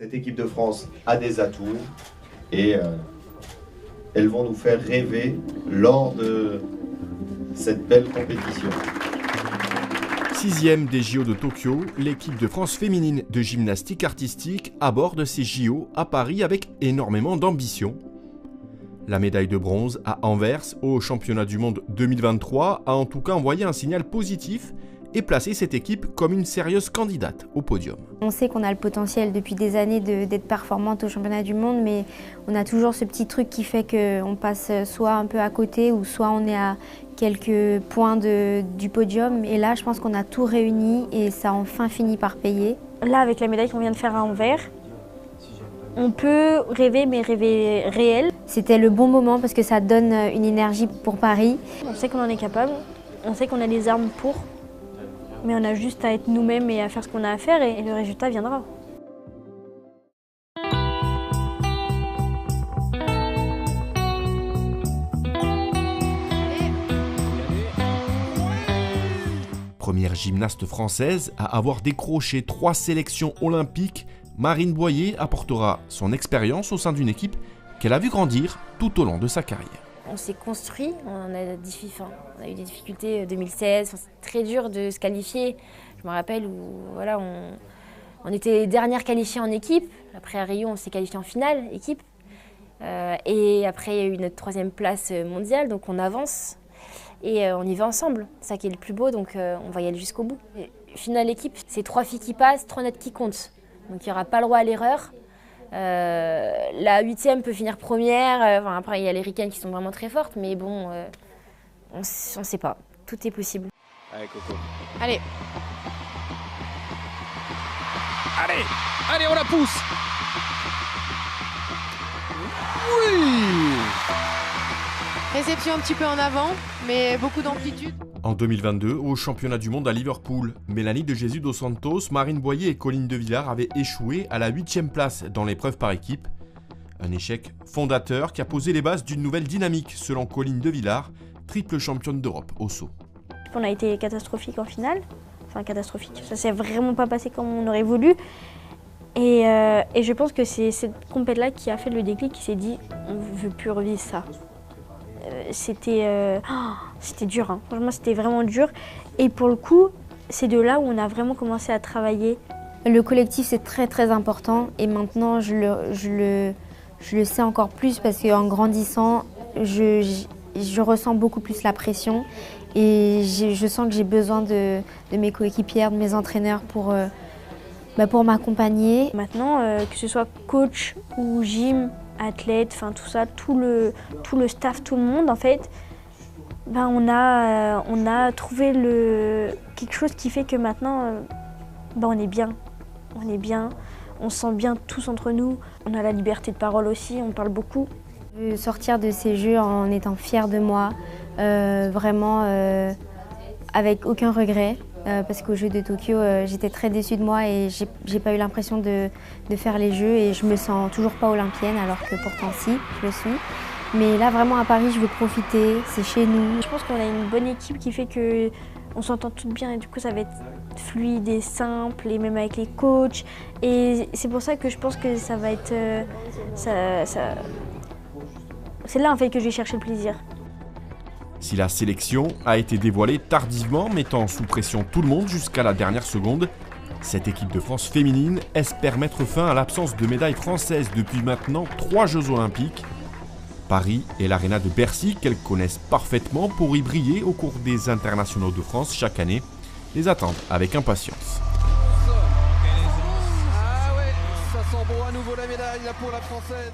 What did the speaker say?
Cette équipe de France a des atouts et elles vont nous faire rêver lors de cette belle compétition. 6e des JO de Tokyo, l'équipe de France féminine de gymnastique artistique aborde ces JO à Paris avec énormément d'ambition. La médaille de bronze à Anvers au championnat du monde 2023 a en tout cas envoyé un signal positif et placé cette équipe comme une sérieuse candidate au podium. On sait qu'on a le potentiel depuis des années d'être performante au championnat du monde, mais on a toujours ce petit truc qui fait qu'on passe soit un peu à côté ou soit on est à quelques points du podium. Et là, je pense qu'on a tout réuni et ça a enfin fini par payer. Là, avec la médaille qu'on vient de faire à Anvers, on peut rêver, mais rêver réel. C'était le bon moment parce que ça donne une énergie pour Paris. On sait qu'on en est capable, on sait qu'on a les armes pour. Mais on a juste à être nous-mêmes et à faire ce qu'on a à faire et le résultat viendra. Première gymnaste française à avoir décroché 3 sélections olympiques, Marine Boyer apportera son expérience au sein d'une équipe qu'elle a vu grandir tout au long de sa carrière. On s'est construit, on a eu des difficultés 2016, c'est très dur de se qualifier. Je me rappelle où voilà, on était dernière qualifiée en équipe, après à Rio on s'est qualifié en finale équipe. Et après il y a eu notre 3e place mondiale, donc on avance et on y va ensemble. C'est ça qui est le plus beau, donc on va y aller jusqu'au bout. Et finale équipe, c'est 3 filles qui passent, 3 nets qui comptent, donc il n'y aura pas le droit à l'erreur. La 8e peut finir première, après il y a les ricaines qui sont vraiment très fortes, mais bon, on ne sait pas, tout est possible. Allez Coco. Allez. Allez, on la pousse. Oui. Réception un petit peu en avant, mais beaucoup d'amplitude. En 2022, au championnat du monde à Liverpool, Mélanie de Jésus dos Santos, Marine Boyer et Colline de Villars avaient échoué à la 8e place dans l'épreuve par équipe. Un échec fondateur qui a posé les bases d'une nouvelle dynamique, selon Colline de Villars, triple championne d'Europe au saut. On a été catastrophique en finale, enfin catastrophique, ça s'est vraiment pas passé comme on aurait voulu. Et je pense que c'est cette compète-là qui a fait le déclic, qui s'est dit on ne veut plus revivre ça. C'était dur, hein. Franchement c'était vraiment dur. Et pour le coup, c'est de là où on a vraiment commencé à travailler. Le collectif c'est très très important et maintenant je le sais encore plus parce qu'en grandissant, je ressens beaucoup plus la pression et je sens que j'ai besoin de mes coéquipières, de mes entraîneurs pour m'accompagner. Maintenant, que ce soit coach ou gym, athlète, enfin tout ça, tout le staff, tout le monde en fait, on a trouvé quelque chose qui fait que maintenant on est bien, on se sent bien tous entre nous, on a la liberté de parole aussi, on parle beaucoup. Je veux sortir de ces jeux en étant fière de moi, vraiment avec aucun regret. Parce qu'aux Jeux de Tokyo, j'étais très déçue de moi et j'ai pas eu l'impression de faire les Jeux et je me sens toujours pas olympienne alors que pourtant si, je le suis. Mais là vraiment à Paris, je veux profiter, c'est chez nous. Je pense qu'on a une bonne équipe qui fait qu'on s'entend toutes bien et du coup ça va être fluide et simple et même avec les coachs. Et c'est pour ça que je pense que ça va être... C'est là en fait que je vais chercher le plaisir. Si la sélection a été dévoilée tardivement, mettant sous pression tout le monde jusqu'à la dernière seconde, cette équipe de France féminine espère mettre fin à l'absence de médailles françaises depuis maintenant 3 Jeux olympiques. Paris et l'aréna de Bercy, qu'elles connaissent parfaitement pour y briller au cours des internationaux de France chaque année, les attendent avec impatience. Ah ouais, ça sent bon à nouveau la médaille là pour la française.